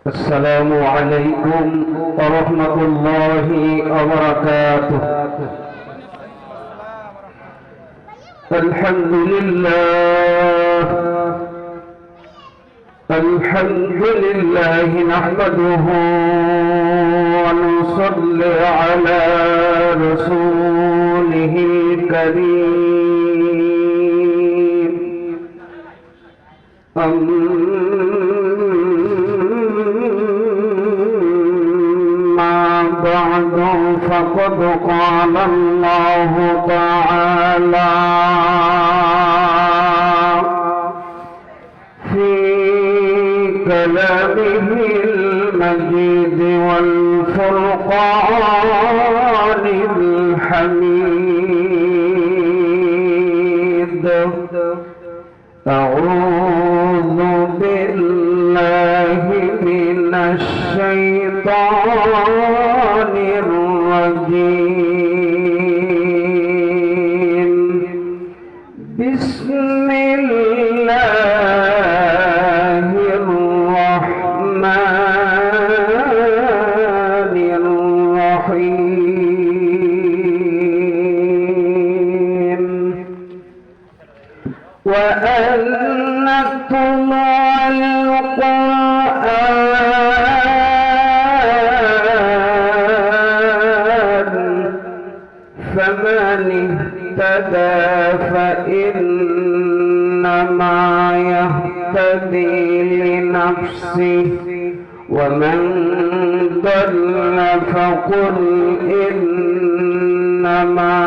السلام عليكم ورحمة الله وبركاته. الحمد لله نحمده ونصلي على رسوله الكريم. بعد فقد قال الله تعالى في كلامه المجيد والفرقان الحميد: أعوذ بالله من الشيطان الرجيم. بسم الله الرحمن الرحيم. وأن طلوع القرآن فمن اهتدى فإنما يهتدي لنفسه ومن ضل فقل إنما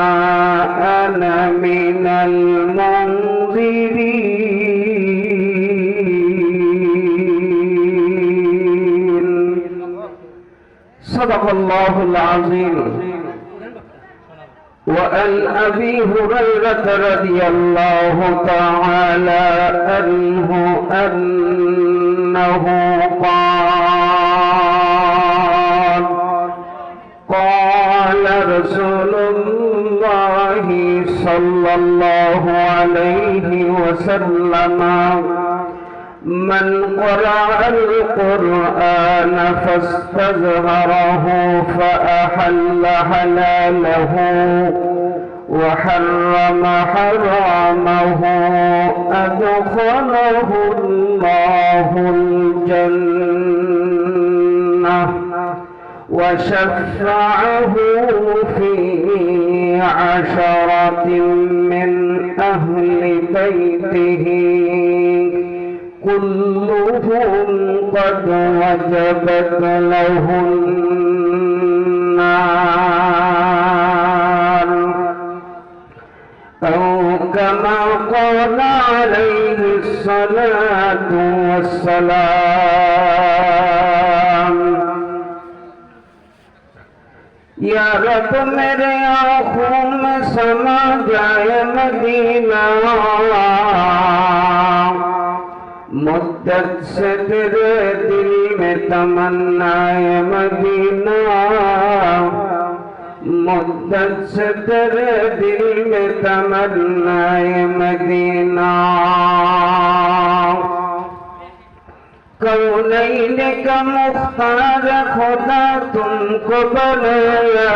أنا من المنذرين. صدق الله العظيم. وعن أبي هريرة رضي الله تعالى عنه أنه قال رسول الله صلى الله عليه وسلم: من قرأ القرآن فاستظهره فأحل حلاله وحرم حرامه أدخله الله الجنة وشفعه في 10 من أهل بيته كلهم قد وجبت له النار، أو كما قال عليه الصلاة والسلام. या रब मेरे आँखों में समा जाए मदीना, मुद्दत से तेरे दिल में तमन्नाए मदीना, मुद्दत से तेरे दिल में तमन्नाए मदीना। कौनैन का मुख्तार खुदा तुमको बनाया,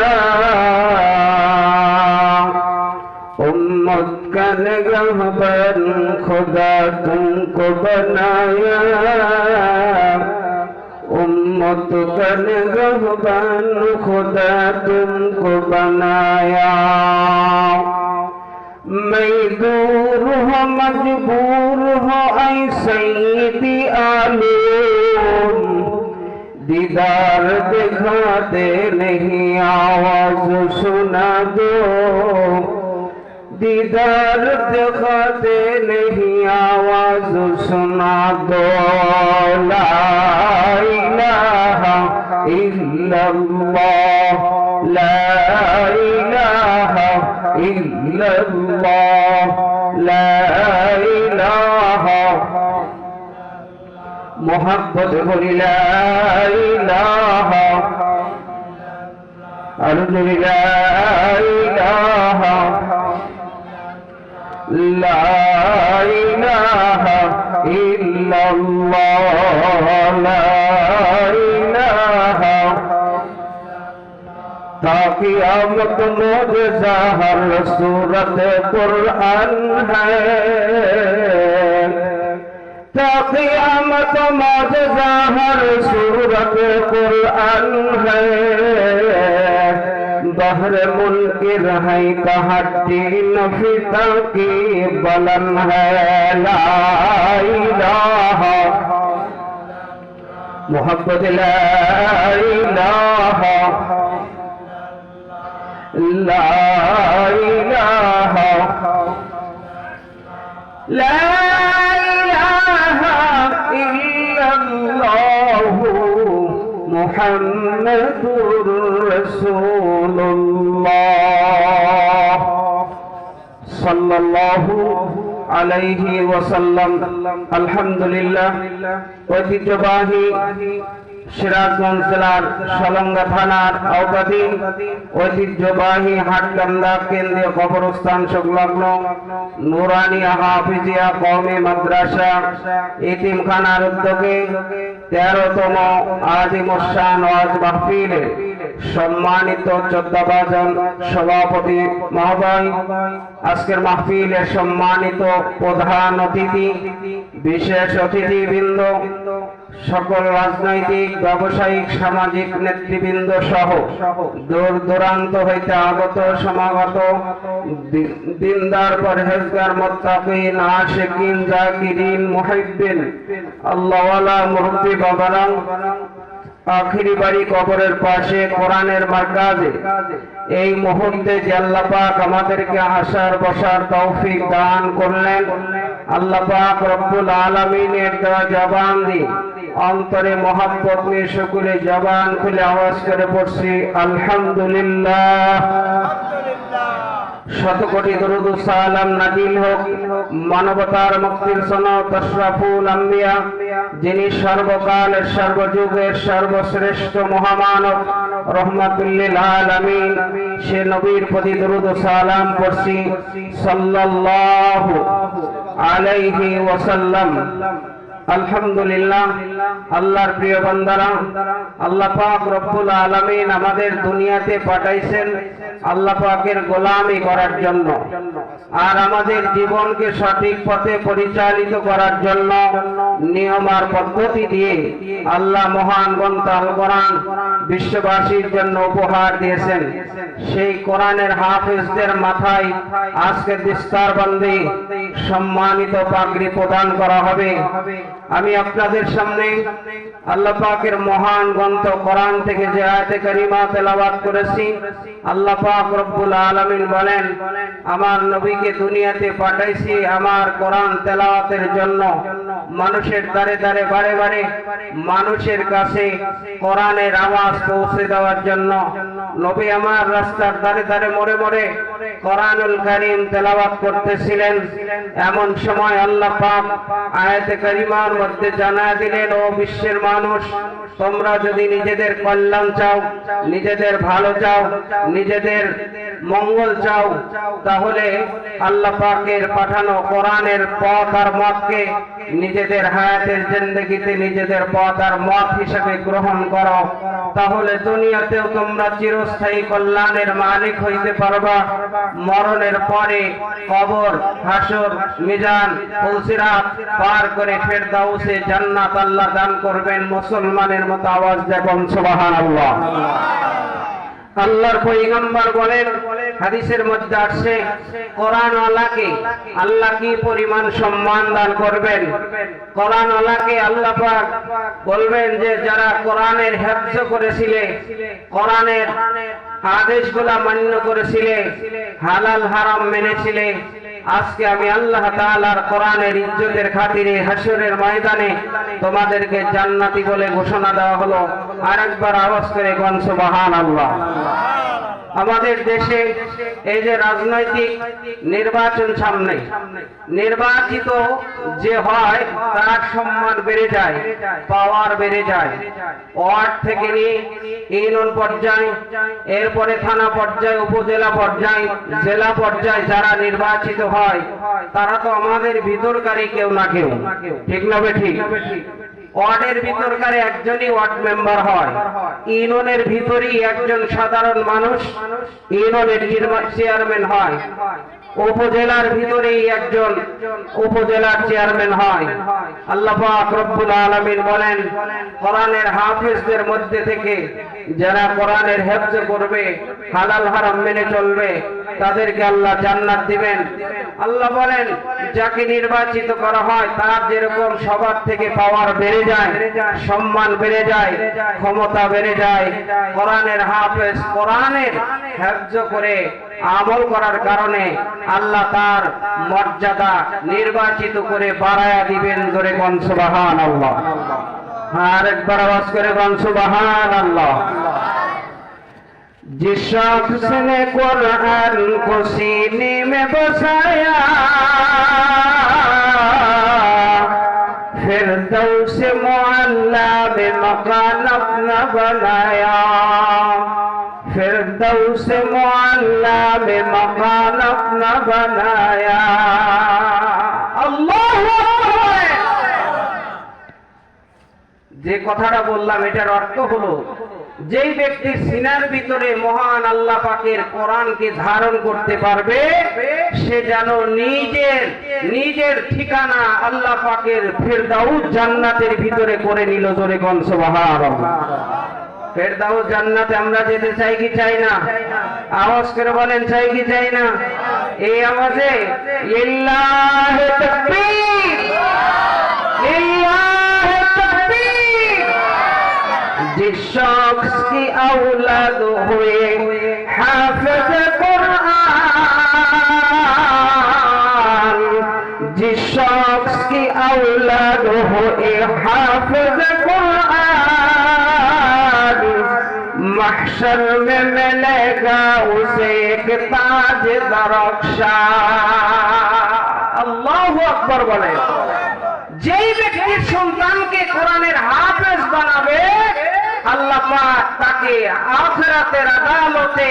उम्मत का निगहबान खुदा तुमको बनाया, उम्मत का निगहबान खुदा तुमको बनाया। मैं दूर हो मजबूर हो ऐ सैयदी आलम, दीदार दिखा दे नहीं आवाज सुना दो, दीदार दिखा दे नहीं आवाज सुना दो। ला इलाहा इल्लल्लाह, ला इलाहा इल्लल्लाह, ला इलाहा। मोहब्बत भरी ला इलाहा, अर्ज़ ला इलाहा, ला इलाहा इल्लल्लाह, ला تا قیامت معجزہ ہر صورت قرآن ہے تا قیامت معجزہ ہر صورت قرآن ہے بحر منکر ہے کہتی نفتا کی بلن ہے لا الہ محبت لا الہ لا الہ لا الہ الا اللہ محمد رسول اللہ صلی اللہ আলাইহি ওয়াসাল্লাম। আলহামদুলিল্লাহ, ঐতিহ্যবাহী সিরাজগঞ্জ জেলার সলঙ্গা থানার আওতাধীন ঐতিহ্যবাহী হাটকান্দা কেন্দ্রীয় কবরস্থান সংলগ্ন নুরানিয়া হাফিজিয়া কওমি মাদ্রাসা এতিমখানার উদ্যোগে 13তম আজিমুশান ওয়াজ মাহফিলে সম্মানিত চোদ্দাবাজন সভাপতি মহোদয়, আজকের মাহফিলের সম্মানিত প্রধান অতিথি, বিশেষ অতিথিবৃন্দ, সকল রাজনৈতিক, ব্যবসায়িক, সামাজিক নেতৃবৃন্দ সহ দূর দূরান্ত হইতে আগত সমাগত দিনদার পরহেজগার মুত্তাকিন আশিকিন জাকিরিন মুহিব্বিন আল্লাহওয়ালা মুরব্বি বাবারা, আখিরি বাড়ি কবরের পাশে কোরআনের মারকাজে এই মুহূর্তে যে আল্লাহ পাক আমাদেরকে আসার বসার তৌফিক দান করলেন, আল্লাহ পাক রব্বুল আলামিনের দেওয়া জবান দিয়ে অন্তরে মহব্বত নিয়ে সকলে জবান খুলে আওয়াজ করে পড়ছি আলহামদুলিল্লাহ। শত কোটি দরুদ ও সালাম নাজিল হোক মানবতার মুক্তির সনদ আশরাফুল আম্বিয়া, যিনি সর্বকালের সর্বযুগের সর্বশ্রেষ্ঠ মহামানব রহমাতুল লিল আলামিন, সে নবীর প্রতি দরুদ ও সালাম পড়ছি সাল্লাল্লাহু আলাইহি ওয়াসাল্লাম। আলহামদুলিল্লাহ, আল্লাহর প্রিয় বান্দারা, আল্লাহ পাক রব্বুল আলামিন আমাদের দুনিয়াতে পাঠাইছেন আল্লাহ পাকের গোলামি করার জন্য, আর আমাদের জীবনকে সঠিক পথে পরিচালিত করার জন্য নিয়ম আর পদ্ধতি দিয়ে আল্লাহ মহান গ্রন্থ আল কোরআন বিশ্ববাসীর জন্য উপহার দিয়েছেন। সেই কোরআনের হাফেজদের মাথায় আজকে দিস্তারবন্দি সম্মানিত পাগড়ি প্রদান করা হবে। আমি আপনাদের সামনে আল্লাহ পাকের মহান গ্রন্থ কোরআন থেকে যে আয়াতে কারিমা তেলাওয়াত করেছি, আল্লাহ পাক রব্বুল আলামিন বলেন, আমার নবীকে দুনিয়াতে পাঠাইছি আমার কোরআন তেলাওয়াতের জন্য, মানুষের দ্বারে দ্বারে বারে বারে মানুষের কাছে কোরআনের আওয়াজ পৌঁছে দেওয়ার জন্য। নবী আমার রাস্তার দ্বারে দ্বারে মোড়ে মোড়ে কোরআনুল কারীম তেলাওয়াত করতেছিলেন। এমন সময় আল্লাহ পাক আয়াতে কারিমার মধ্যে জানায় দিলেন, ও বিশ্বের মানুষ, তোমরা যদি নিজেদের কল্যাণ চাও, নিজেদের ভালো চাও, নিজেদের মঙ্গল চাও, তাহলে আল্লাহ পাকের পাঠানো কোরআনের পথ আর মতকে নিজেদের হায়াতের জিন্দেগিতে নিজেদের পথ আর মত হিসেবে গ্রহণ করো, তাহলে দুনিয়াতেও তোমরা চিরস্থায়ী কল্যাণের মালিক হইতে পারবা। মরণের পরে কবর, হাসর, মিজান, পুলসিরাত পার করে ফেরদাউসে জান্নাত আল্লাহ দান করবেন। মুসলমানের মতো আওয়াজ দেবেন সুবহানাল্লাহ। আল্লাহর পয়গম্বর বলেন, হাদিসের মধ্যে আসছে, কোরআনওয়ালাকে আল্লাহ কি পরিমাণ সম্মান দান করবেন। কোরআনওয়ালাকে আল্লাহ পাক বলবেন যে যারা কোরআনের হেফজ করেছিলে, কোরআনের আদেশগুলা মান্য করেছিলে, হালাল হারাম মেনেছিলে, আজকে আমি আল্লাহ তাআলার কোরআনের ইজ্জতের খাতিরে হাসরের ময়দানে তোমাদেরকে জান্নাতি বলে ঘোষণা দেওয়া হলো। আরেকবার আওয়াজ করে কোন সুবহানাল্লাহ। আমাদের দেশে এই যে রাজনৈতিক নির্বাচন সামনে, নির্বাচিত যে হয় তার সম্মান বেড়ে যায়, পাওয়ার বেড়ে যায়। ওয়ার্ড থেকে নিয়ে ইউনিয়ন পর্যায়ে, এরপরে থানা পর্যায়ে, উপজেলা পর্যায়ে, জেলা পর্যায়ে যারা নির্বাচিত হয় তারা তো আমাদের ভিতরকারী কেউ না কেউ, ঠিক না ঠিক? ওয়ার্ডের ভিতরকার একজনই ওয়ার্ড মেম্বার হয়, ইউনিয়নের ভিতরেই একজন সাধারণ মানুষ ইউনিয়নের চেয়ারম্যান হয়, উপজেলার ভিতরেই একজন উপজেলার চেয়ারম্যান হয়। আল্লাহ পাক রব্বুল আলামিন বলেন, কোরআনের হাফেজদের মধ্যে থেকে যারা কোরআনের হেফজ করবে, হালাল হারাম মেনে চলবে, তাদেরকে আল্লাহ জান্নাত দিবেন। আল্লাহ বলেন, যাকে নির্বাচিত করা হয় তার যেরকম সবার থেকে পাওয়ার বেড়ে যায়, সম্মান বেড়ে যায়, ক্ষমতা বেড়ে যায়, কোরআনের হাফেজ কোরআনের হেফজ করে আমল করার কারণে আল্লাহ তার মর্যাদা নির্বাচিত করে বাড়ায়া দিবেন। জোরে কোন সুবহানাল্লাহ। আরেকবার আওয়াজ করে কোন সুবহানাল্লাহ। जिस शख्स ने कुरान को सीने में बसाया, फिरदौस मुअल्ला में मकान अपना बनाया, फिरदौस मुअल्ला में मकान अपना बनाया। अल्लाहु আকবার। যে কথাটা বললাম এটার অর্থ হলো, যেই ব্যক্তি সিনার ভিতরে মহান আল্লাহ পাকের কোরআনকে ধারণ করতে পারবে, সে যেন নিজের ঠিকানা আল্লাহ পাকের ফেরদাউস জান্নাতের ভিতরে করে নিল। জোরে কোন সুবহানাল্লাহ। ফেরদাউস জান্নাতে আমরা যেতে চাই কি চাই না? আওয়াজ করে বলেন, চাই কি চাই না? এই আওয়াজে লিল্লাহি তাকবীর, লিল্লাহি তাকবীর। जिस शख्स की औलाद हुए हाफिज कुरान, जिस शख्स की औलाद हुए हाफिज कुरान, महशर में मिलेगा उसे एक ताज दरख्शा। अल्लाहु আকবার বলে। যেই ব্যক্তির সন্তানকে কোরআনের হাফেজ বানাবে, আল্লাহ পাক তাকে আখিরাতের আদালতে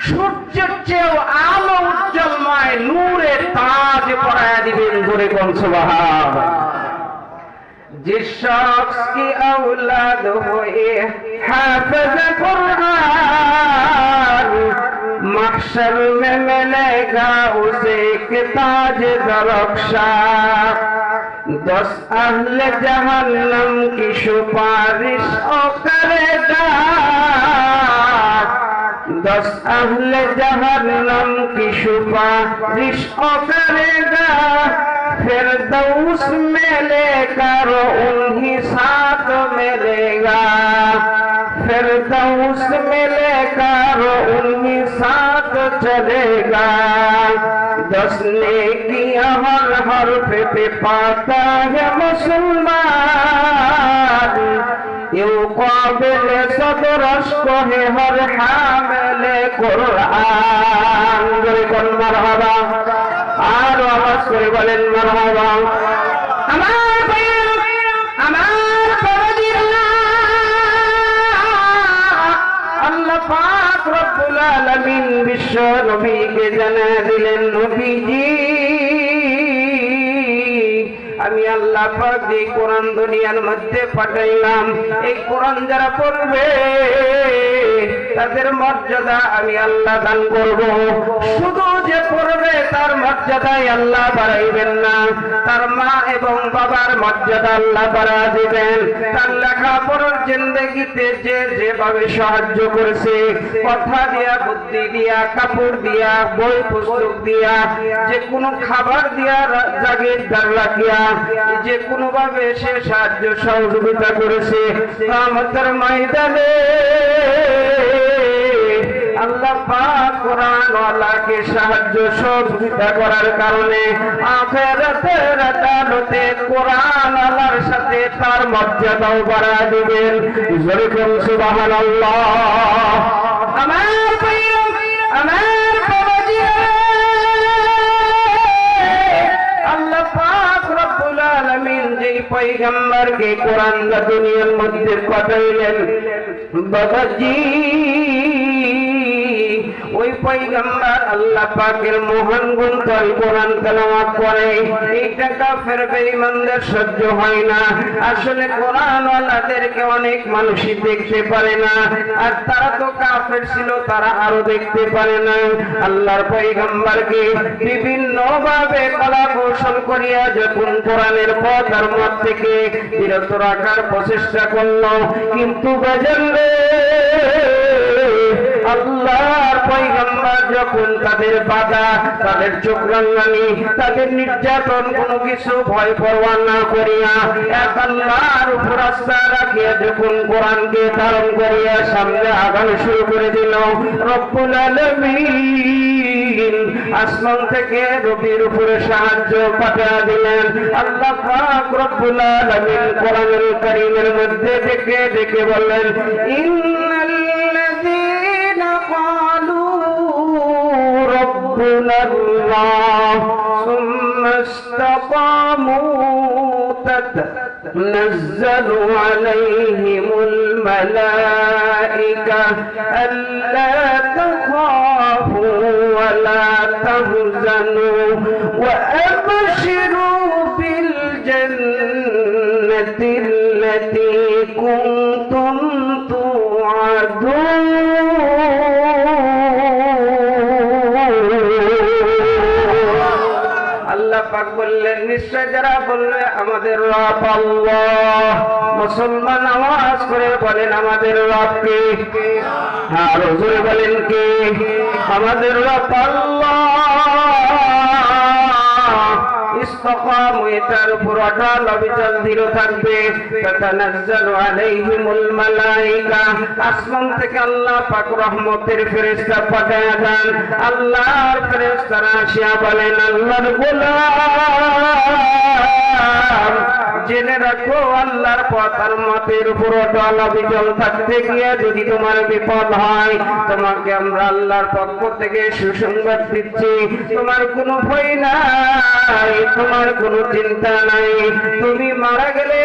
সূর্যের চেয়েও আলো উজ্জ্বলময় নূরের তাজ পরায়া দিবেন। জোরে কোন সুবহানাল্লাহ। जिस शख्स की औलाद हुए हाफिज कुरान, महशर में मिलेगा उसे एक ताज दरख्शा। 10 अहले जहन्नम की सुपारिश करेगा, 10 अहले जहन्नम की सुपारिश करेगा, फिरदौस में लेकर उन्हीं साथ मिलेगा, फिरदौस में लेकर उन्हीं साथ चलेगा। 10 नेकियां हर हर्फ पे पाता है मुसलमान, यूं काबिल सदर अश्क है हर हामिल कुरान। জোরে কোন মারহাবা। আর আওয়াজ করে বলেন মারহাবা। আমার ভাইয়েরা, আমার বাবাজিরা, আল্লাহ পাক রব্বুল আলামিন বিশ্ব নবীকে জানিয়ে দিলেন, নবীজি আমি আল্লাহ পাক যে কোরআন দুনিয়ার মধ্যে পাঠাইলাম, এই কোরআন যারা পড়বে তাদের মর্যাদা আমি আল্লাহ দান করব। শুধু যে পড়বে তার মর্যাদাই আল্লাহ বাড়াইবেন না, তার মা এবং বাবার মর্যাদা আল্লাহ বাড়া দিবেন। তার লেখাপড়ার জিন্দেগিতে যে যেভাবে সাহায্য করেছে, কথা দিয়া, বুদ্ধি দিয়া, কাপড় দিয়া, বই পুস্তক দিয়া, যে কোনো খাবার দিয়া, জাগির দার রাখিয়া, যে কোনো ভাবে সে সাহায্য সহযোগিতা করেছে, কিয়ামতের ময়দানে আল্লাহ পাক কোরআন ওয়ালাকে সাহায্য সহযোগিতা করার কারণে আখিরাতের আদালতে কোরআন ওয়ালার সাথে তার মর্যাদাও বাড়া দিবেন। জোরে কোন সুবহানাল্লাহ। আমার ভাইরা, আমার বাবাজিরা, আল্লাহ পাক রব্বুল আলামিন যেই পয়গম্বরকে কোরআন দুনিয়ার মধ্যে পাঠাইলেন, বাবাজি ওই ওই পয়গম্বর আল্লাহ পাকের মহান গ্রন্থ কোরআন তেলাওয়াত করে। এইটা কাফের বেঈমানদের সহ্য হয় না। আসলে কোরআন ওয়ালাদেরকে অনেক মানুষই দেখতে পারে না, আর তারা তো কাফের ছিল, তারা আরো দেখতে পারে না। আল্লাহর পয়গম্বরকে বিভিন্ন ভাবে কলা কৌশল করিয়া যখন কোরআনের পথ আর মত থেকে বিরত রাখার প্রচেষ্টা করলো, কিন্তু বেজানরে আল্লাহর পয়গম্বর যখন তাদের বাধা, তাদের চোখ রাঙানি, তাদের নির্যাতন কোনো কিছু ভয় পরোয়া না করিয়া এক আল্লাহর উপর আস্থা রাখিয়া যখন কোরআনকে ধারণ করিয়া সামনে আগানো শুরু করে দিল, রব্বুল আলামিন আসমান থেকে নবীর উপরে সাহায্য পাঠিয়ে দিলেন। আল্লাহ পাক রব্বুল আলামিন কোরআনুল কারীমের মধ্যে ডেকে ডেকে বললেন, ইন্নাল্লাযীনা ক্বালু রব্বুনা আল্লাহ সুম্মা ইসতাকামু تتنزل عليهم الملائكة ألا تخافوا ولا تحزنوا وأبشروا بالجنة التي كنتم توعدون। আল্লাহ পাক বললেন, নিশ্চয় যারা বলবে আমাদের রব আল্লাহ, মুসলমান আওয়াজ করে বলেন আমাদের রব কে? আর হুজুর বলেন কে? আমাদের রব আল্লাহ। ইসতাকামু, এটার উপর অটল অবিচল দৃঢ় থাকবে। তাতানাজ্জালু আলাইহিমুল মালাইকা, আসমান থেকে আল্লাহ পাক রহমতের ফেরেশতা পাঠায় দেন। আল্লাহর ফেরেশতারা আসিয়া বলেন, আল্লাহর গোলাম জেনে রাখো, আল্লাহর পথ আর মতের উপর অটল অবিচল থাকতে গিয়ে যদি তোমার বিপদ হয়, তোমাকে আমরা আল্লাহর পক্ষ থেকে সুসংবাদ দিচ্ছি। তোমার কোনো ভয় নাই, তোমার কোনো চিন্তা নাই। তুমি মারা গেলে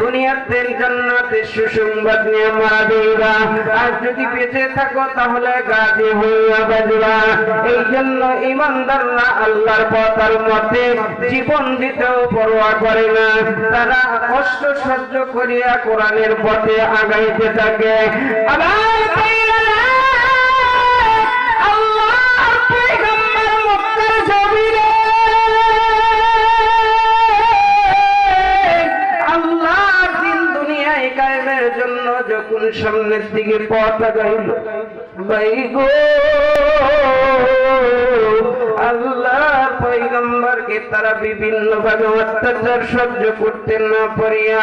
দুনিয়াতে জান্নাতে সুসংবাদ নিয়ে মারা যাইবা, আর যদি বেঁচে থাকো তাহলে গাজী হইয়া বাজবা। এই জন্য ঈমানদাররা আল্লাহর পথ আর মতে জীবন দিতেও পরোয়া করে না। তারা কষ্ট সহ্য করিয়া কোরআনের পথে আগাইতে থাকে। আবার আল্লাহর পয়গম্বর মক্কার জমিনে আল্লাহর দ্বীন দুনিয়ায় কায়েমের জন্য যখন সামনের দিকে পথ আগাইল, বাইগো আল্লাহর পয়গম্বরকে তারা বিভিন্ন ভাবে অত্যাচার সহ্য করতে না পারিয়া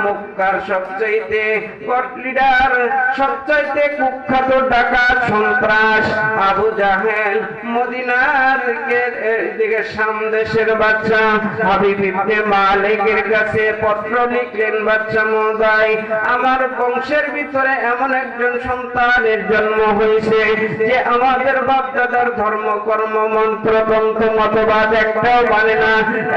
মক্কার সবচাইতে গড লিডার, সবচাইতে কুখ্যাত ডাকাত সন্ত্রাস আবু জাহেল, মদিনার দিকে শাম দেশের বাচ্চা হাবিব ইবনে মালিকের কাছে পত্র লিখলেন, বাচ্চা মহোদয়, আমার বংশের ভিতরে এমন একজন সন্তানের জন্ম হয়েছে যে আমাদের বাপ দাদার ধর্ম কর্ম মন্ত্র তন্ত্র মতবাদ একটাও মানে না,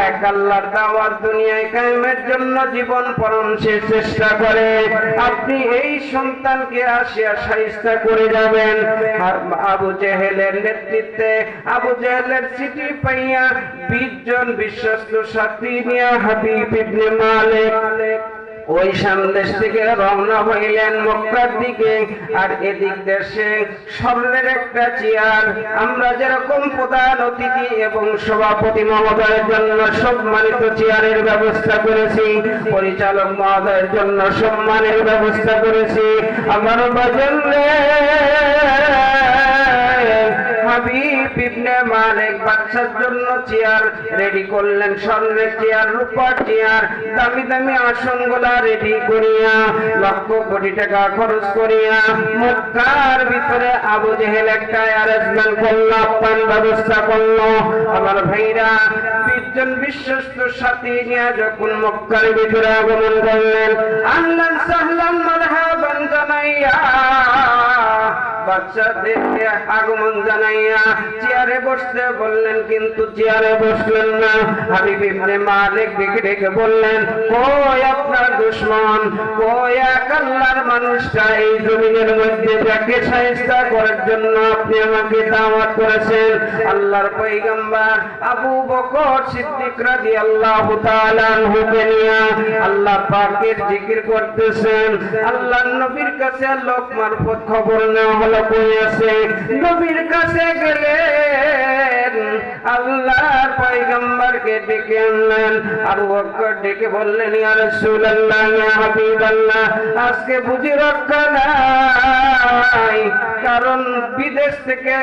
এক আল্লাহর দাওয়াত দুনিয়ায় কায়েমের জন্য জীবন পরণ সে চেষ্টা করে। আপনি এই সন্তানকে আসিয়া শায়েস্তা করে যাবেন। আবু জেহেলের নেতৃত্বে আবু জেহেলের চিঠি পাইয়া 20 জন বিশ্বস্ত সাথী নিয়ে হাবিব ইবনে মালিক ওই সামদেশ থেকে রওনা হইলেন মক্কার দিকে। আর এদিক দেশে স্বর্ণের একটা চেয়ার, আমরা যেরকম প্রধান অতিথি এবং সভাপতি মহোদয়ের জন্য সম্মানিত চেয়ারের ব্যবস্থা করেছি, পরিচালক মহোদয়ের জন্য সম্মানের ব্যবস্থা করেছি, আমার বাজারে হাবিব ইবনে মালিক বাদশার জন্য চেয়ার রেডি করলেন, স্বর্ণের চেয়ার, রূপার চেয়ার, দামি দামি আসনগুলা রেডি করিয়া লক্ষ কোটি টাকা খরচ করিয়া মক্কার ভিতরে আবু জেহেল একটা অ্যারেঞ্জমেন্ট করলো, আপ্যায়ন ব্যবস্থা করলো। আমার ভাইরা 20 জন বিশ্বস্ত সাথী নিয়ে যখন মক্কার ভিতরে আগমন করলেন, আহলান সাহলান মারহাবান জানাইয়া বাদশাহদেরকে আগমন জানাইয়া চেয়ারে বসতে বললেন, কিন্তু চেয়ারে বসলেন না। হাবিব ইবনে মালিক ডেকে ডেকে বললেন, কই আপনার দুশমন, কই এক আল্লাহর মানুষটা এই জমিনের মধ্যে যাকে শায়েস্তা করার জন্য আপনি আমাকে দাওয়াত করেছেন। আল্লাহর পয়গম্বর আবু বকর সিদ্দিক রাদিয়াল্লাহু তাআলা আনহুকে নিয়ে আল্লাহ পাকের জিকির করতেছেন। আল্লাহর নবীর কাছে লোক মারফত খবর নেওয়া হলো কই আছে। নবীর কাছে গেলেন, আল্লাহর পয়গম্বরকে ডেকে আনলেন। আবু বকর ডেকে বললেন, ইয়া রাসূলুল্লাহ, ইয়া হাবিবাল্লাহ, আজকে বুঝি রক্ষা নাই, কারণ বিদেশ থেকে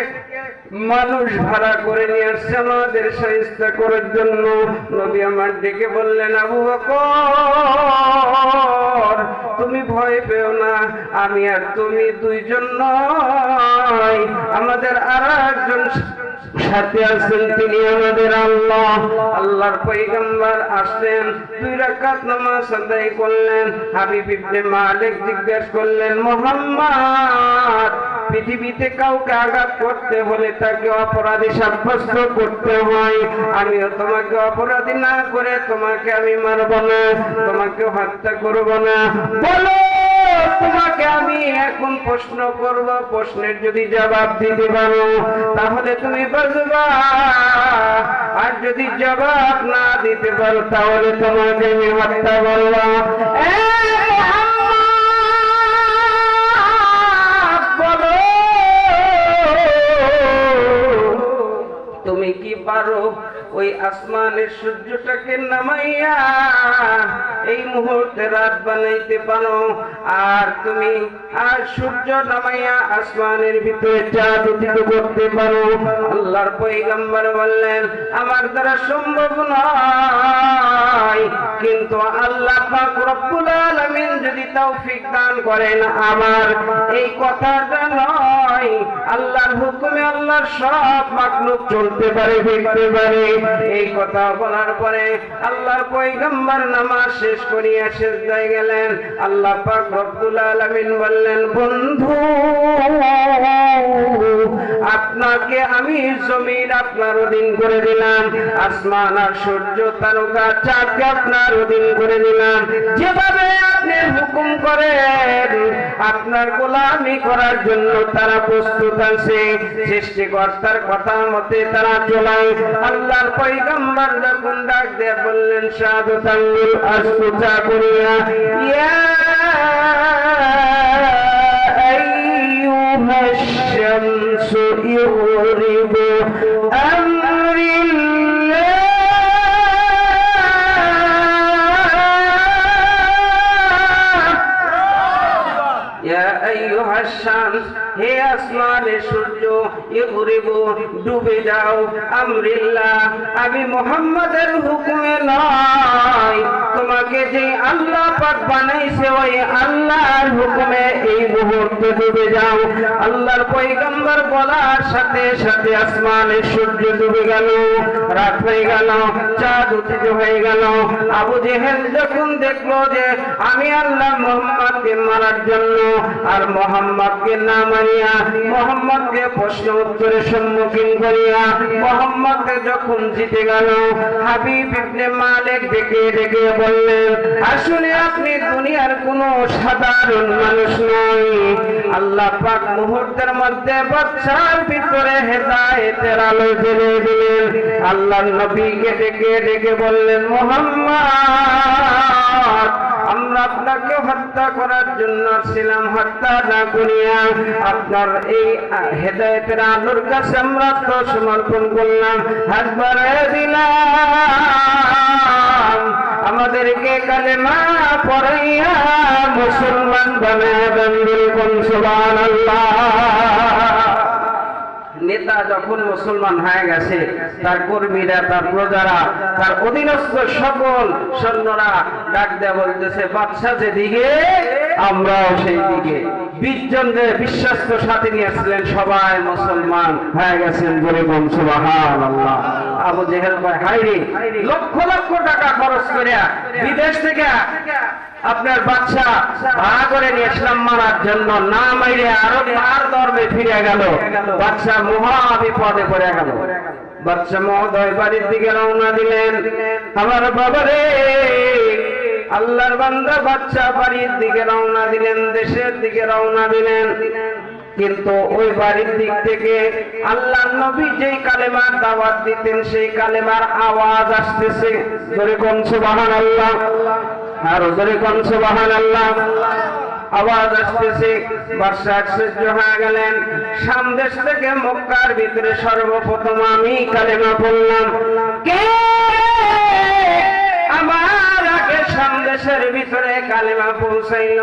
মানুষ ভাড়া করে নিয়ে আসছে আমাদের সাহায্য করার জন্য। নবী আমার ডেকে বললেন, আবু বকর, তুমি ভয় পেও না, আমি আর তুমি দুইজন নয়, আমাদের আরেকজন সাথে আছেন, তিনি আমাদের আল্লাহ। আল্লাহর পয়গম্বর আসলেন, 2 রাকাত নামাজ আদায় করলেন। হাবিব ইবনে মালিক জিজ্ঞেস করলেন, মুহাম্মদ, পৃথিবীতে কাউকে আঘাত করতে হলে তাকে অপরাধী সাব্যস্ত করতে হয়, আমিও তোমাকে অপরাধী না করে তোমাকে আমি মারব না, তোমাকে হত্যা করব না। বলো, তোমাকে আমি এখন প্রশ্ন করব, প্রশ্নের যদি জবাব দিতে পারো তাহলে তুমি বাঁচবা, আর যদি জবাব না দিতে পারো তাহলে তোমাকে আমি হত্যা করব। বলো, তুমি কি পারো ওই আসমানের সূর্যটাকে নামাইয়া এই মুহূর্তে রাত বানাইতে পারো? আর তুমি আর সূর্য নামাইয়া আসমানের ভিতরে চাঁদ উদিত করতে পারো? আল্লাহর পয়গম্বর বললেন, আমার দ্বারা সম্ভব নয়, কিন্তু আল্লাহ পাক রব্বুল আলামিন যদি তৌফিক দান করেন, আমার এই কথাটা নয়, আল্লাহর হুকুমে আল্লাহর সব মাখলুক চলতে পারে, ফিরতে পারে। এই কথা বলার পরে আল্লাহর পয়গম্বর নামাজ শেষ করিয়া সিজদায় গেলেন। আল্লাহ পাক রব্বুল আলামিন বললেন, বন্ধু, আপনাকে আমি জমিন আপনার অধীন করে দিলাম, আসমান আর সূর্য তারকা চাঁদকে আপনার অধীন করে দিলাম। যেভাবে আপনি হুকুম করেন, আপনার গোলামি করার জন্য তারা প্রস্তুত আছে, সৃষ্টিকর্তার কথা মতে তারা চলায়। আল্লাহর পয়গম্বর যখন ডাক দিয়ে বললেন, শাহাদাতান আসকুতা করিয়া, ইয়া আইয়ুহাশ শামসু ইউরিবু আমরিল্লাহ, ইয়া আইয়ুহাশ শামস, হে আসমানের সূর্য, ইউরিবু, ডুবে যাও, আমরিল্লাহ, আমি মুহাম্মাদের হুকুমে নয়, তোমাকে যে আল্লাহ পাক বানাইছে ওই আল্লাহর হুকুমে এই মুহূর্তে ডুবে যাও। আল্লাহর পয়গম্বর বলার সাথে সাথে আসমানের সূর্য ডুবে গেল, রাত হয়ে গেল, চাঁদ উদিত হয়ে গেল। আবু জেহেল যখন দেখলো যে আমি আল্লাহ মুহাম্মদকে মারার জন্য আর মুহাম্মদকে না মারিয়া মুহাম্মদকে প্রশ্ন উত্তরের সম্মুখীন করিয়া মুহাম্মদকে যখন জিতে গেল, হাবিব ইবনে মালিক ডেকে ডেকে বললেন, আসলে আপনি দুনিয়ার কোনো সাধারণ মানুষ নয়, আল্লাহ পাক মুহূর্তের মধ্যে বাচ্চার ভিতরে হেদায়েতের আলো জ্বেলে দিলেন। আল্লাহর নবীকে ডেকে ডেকে বললেন, মুহাম্মদ, আমরা আপনাকে হত্যা করার জন্য ছিলাম, হত্যা না করিয়া আপনার এই হেদায়েতের আলোর কাছে আমরা তো সমর্পণ করলাম, হাত বাড়িয়ে দিলাম, আমাদেরকে কালেমা পড়াইয়া মুসলমান বানাবেন, বলুন সুবহানাল্লাহ। নেতা যখন মুসলমান হয়ে গেছে, তার কর্মীরা, তার প্রজারা, তার অধীনস্থ সকল সৈন্যরা ডাক দেয়া বলতেছে, বাদশা যেদিকে আমরাও সেই দিকে। 20 জন যে বিশ্বস্ত সাথী নিয়েছিলেন সবাই মুসলমান হয়ে গেছেন, বলুন সুবহানাল্লাহ। আবু জেহেল কয়, হায়রে, লক্ষ লক্ষ টাকা খরচ করে বিদেশ থেকে আপনার বাদশা ভাড়া করে নিয়ে ইসলাম মারার জন্য, না মাইরে আরো মার ধর্মে ফিরে গেল, বাদশা মহা বিপদে পড়ে গেল। বাদশা মহোদয় বাড়ির দিকে রওনা দিলেন। আমার বাবারে, আল্লাহর বান্দা বাদশা বাড়ির দিকে রওনা দিলেন, দেশের দিকে রওনা দিলেন। কিন্তু ওই বাড়ির দিক থেকে আল্লাহর নবী যেই কালেমার দাওয়াত দিতেন সেই কালেমার আওয়াজ আসতেছে। জোরে কোন সুবহানাল্লাহ, আর জোরে কোন সুবহানাল্লাহ। আওয়াজ আসতেছে। বাদশা আশ্চর্য হয়ে গেলেন। সামদেশ থেকে মক্কার ভিতরে সর্বপ্রথম আমি কালেমা পড়লাম। কে আমার আগে সামদেশের ভিতরে কালেমা পৌঁছাইল?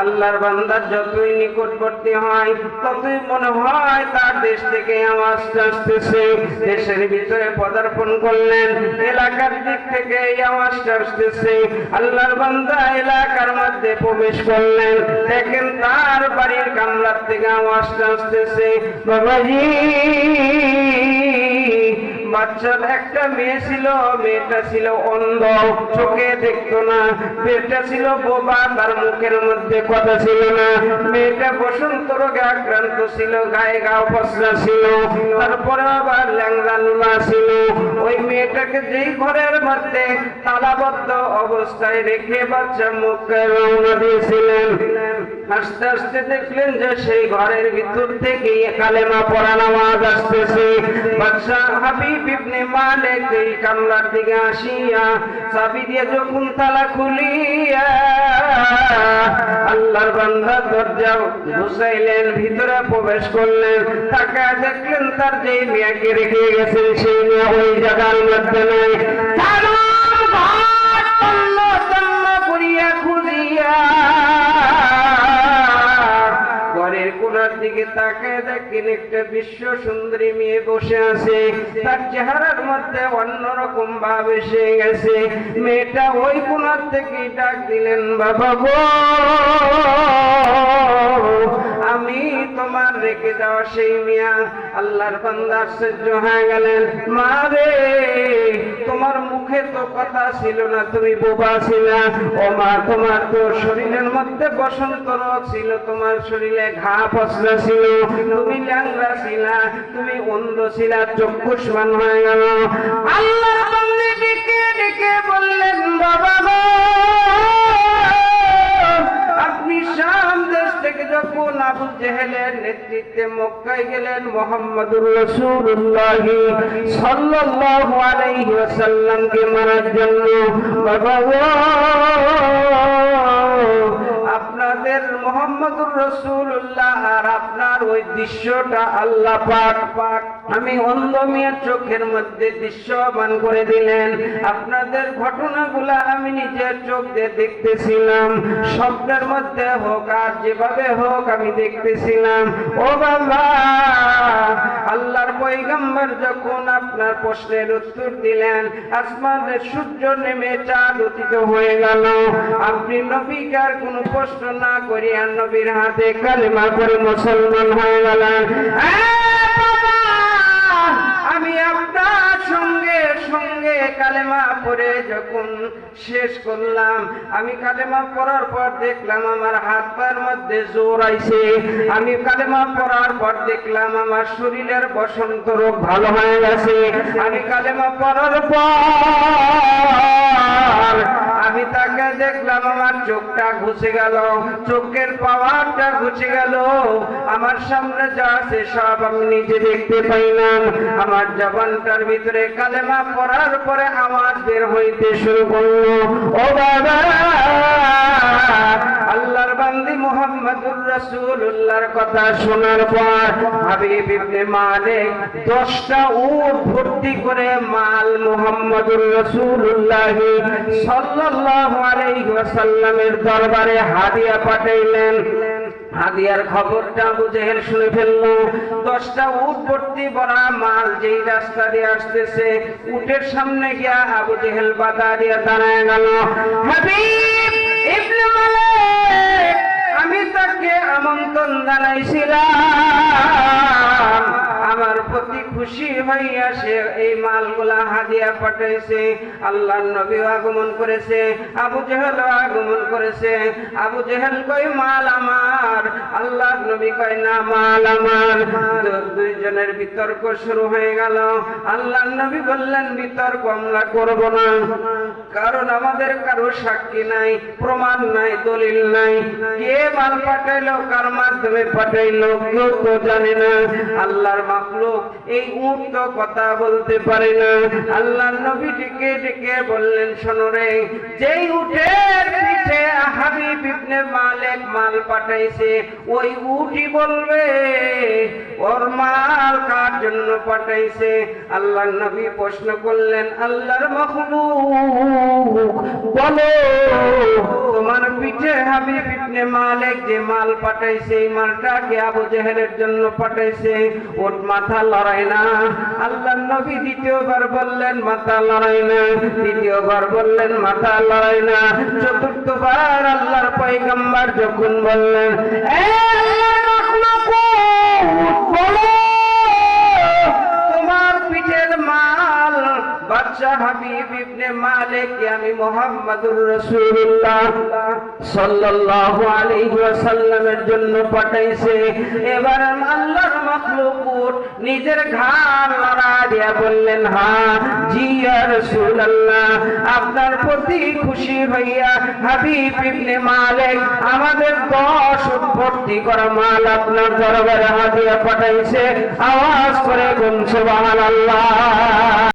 আল্লাহর বান্দা যতই নিকটবর্তী হয় ততই মনে হয় তার দেশ থেকে আওয়াজটা আসতেছে। দেশের ভিতরে পদার্পণ করলেন, এলাকার দিক থেকে এই আওয়াজটা আসতেছে। আল্লাহর বান্দা এলাকার মধ্যে প্রবেশ করলেন, দেখেন তার বাড়ির কামরার থেকে আওয়াজটা আসতেছে। বাবাজি, বাচ্চার একটা মেয়ে ছিল, মেয়েটা ছিল অন্ধ, চোখে দেখতো না। মেয়েটা ছিল বোবা, তার মুখের মধ্যে কথা ছিল না। মেয়েটা বসন্ত রোগে আক্রান্ত ছিল, গায়ে গা পচরা ছিল, তারপরে আবার ল্যাংড়া লুলা ছিল। ওই মেয়েটাকে যেই ঘরের মধ্যে তালাবদ্ধ অবস্থায় রেখে বাচ্চা মুখে রওনা দিয়েছিলেন। আস্তে আস্তে দেখলেন যে সেই ঘরের ভিতর থেকে কালেমা পড়ার আওয়াজ আসতেছে। বাদশা হাবিব ইবনে মালিক এই কামরার দিকে আসিয়া চাবি দিয়ে যখন তালা খুলিয়া আল্লাহর বান্দা দরজা ঘুষাইলেন, ভিতরে প্রবেশ করলেন। তাকে দেখলেন তার যেই মেয়েকে রেখে গেছেন সেই মেয়ে ওই জায়গার মধ্যে নাই। করিয়া খুঁজিয়া ঘরের কোনার দিকে তাকায় দেখেন একটা বিশ্ব সুন্দরী মেয়ে বসে আছে। তার চেহারার মধ্যে অন্যরকম ভাব এসে গেছে। মেয়েটা ওই কোনার থেকে ডাক দিলেন, বাবা গো, আমি তোমার রেখে যাওয়া সেই মিয়া। আল্লাহর বান্দা আশ্চর্য হয়ে গেলেন, মা রে, তোমার মুখে তো কথা ছিল না, তুমি বোবা ছিলা। ও মা, তোমার তো শরীরের মধ্যে বসন্ত রোগ ছিল, তোমার শরীরে ঘা পচরা ছিল, তুমি ল্যাংড়া ছিলা, তুমি অন্ধ ছিলা, চক্ষুষ্মান হয়ে গেল। আল্লাহর বান্দা ডেকে ডেকে বললেন, বাবা গো, আপনি শাম দেশ থেকে যখন আবু জেহেলের নেতৃত্বে মক্কায় গেলেন মুহাম্মদুর রাসূলুল্লাহ সাল্লাল্লাহু আলাইহি ওয়াসাল্লামকে মারার জন্য, বাবা গো, আপনাদের মুহাম্মদুর রাসূলুল্লাহ আর আপনার ওই দৃশ্যটা আল্লাহ পাক আমি অন্ধ মেয়ের চোখের মধ্যে দৃশ্যমান করে দিলেন। আপনাদের ঘটনাগুলা আমি নিজের চোখ দিয়ে দেখতেছিলাম, স্বপ্নের মধ্যে হোক আর যেভাবে হোক আমি দেখতেছিলাম। ও বাবা, আল্লাহর পয়গম্বর যখন আপনার প্রশ্নের উত্তর দিলেন, আসমানের সূর্য নেমে চাঁদ উদিত হয়ে গেল। আপনি নবীকে আর কোনো প্রশ্ন না করিয়া নবীর হাতে কালেমা করে মুসলমান হয়ে গেলেন। আমি আপনার সঙ্গে সঙ্গে কালেমা পড়ে যখন শেষ করলাম, আমি কালেমা পড়ার পর দেখলাম আমার হাত পায়ের মধ্যে জোর আইছে। আমি কালেমা পড়ার পর দেখলাম আমার শরীরের বসন্ত রোগ ভালো হয়ে গেছে। আমি কালেমা পড়ার পর আমি তাকে দেখলাম আমার চোখটা ঘুচে গেল, চোখের পাওয়ারটা ঘুচে গেল। আমার সামনে যা আছে সব আমি নিজে দেখতে পাইলাম। আমার জবানটার ভিতরে কালেমা পড়ার পরে আওয়াজ বের হইতে শুরু করলো, ও বাবা, আল্লাহর বান্দি মুহাম্মদুর রাসূলুল্লাহর কথা শোনার পর হাবিব ইবনে মালিক 10টা উট ভর্তি করে মাল মুহাম্মদুর রাসূলুল্লাহ সাল্লাল্লাহু আলাইহি ওয়াসাল্লামের দরবারে হাদিয়া পাঠাইলেন। হাদিয়ার খবরটা আবু জেহেল শুনে ফেলল। 10টা উট ভর্তি ভরা মাল যেই রাস্তা দিয়ে আসতেছে, উটের সামনে গিয়া আবু জেহেল বাধা দিয়ে দাঁড়ায় গেল। হাবিব ইবনে মালিক, আমি তাকে আমন্ত্রণ জানাইছিলাম, আমার প্রতি খুশি হইয়া সে এই মালগুলা হাদিয়া পাঠাইছে। আল্লাহর নবী আগমন করেছে, আবু জেহেল আগমন করেছে। আবু জেহেল কই মাল আমার, আল্লাহর নবী কয় না মাল আমার। দুইজনের বিতর্ক শুরু হয়ে গেল। আল্লাহর নবী বললেন বিতর্ক আমরা করব না, কারণ আমাদের কারো সাক্ষী নাই, প্রমাণ নাই, দলিল নাই। কে মাল পাঠাইলো, কার মাধ্যমে পাঠাইলো, কেউ তো জানে না। আল্লাহর মাখলুক এই উট তো কথা বলতে পারে না। আল্লাহর নবী ডেকে ডেকে বললেন শোনো রে, যেই উটের পিঠে হাবিব ইবনে মালিক মাল পাঠাইছে, ওই উটই বলবে ওর মাল কার জন্য পাঠাইছে। আল্লাহর নবী প্রশ্ন করলেন, আল্লাহর মাখলুক বলো, তোমার পিঠে হাবিব ইবনে মালিক যে মাল পাঠাইছে, এই মালটা কে আবু জেহেলের জন্য পাঠাইছে? ওট মাথা লড়াই না। আল্লাহর নবী দ্বিতীয়বার বললেন মাথা লড়াই না, তৃতীয়বার বললেন মাথা লড়াই না, চতুর্থবার আল্লাহর পয়গম্বর যখন বললেন, এ আল্লাহর মাখলুক বলো, তোমার পিঠের মাল বাদশা হাবিব ইবনে মালিক আমি মুহাম্মদুর রাসূলুল্লাহ সাল্লাল্লাহু আলাইহি ওয়াসাল্লামের জন্য পাঠাইছে। এবার আল্লাহর মাখলুক নিজের ঘাড় লড়া দিয়া বললেন, হ্যাঁ জি ইয়া রাসূলুল্লাহ, আপনার প্রতি খুশি হইয়া হাবিব ইবনে মালিক আমাদের 10 উট ভর্তি করা মাল আপনার দরবারে হাদিয়া পাঠাইছে। আওয়াজ করে বলুন সুবহানাল্লাহ।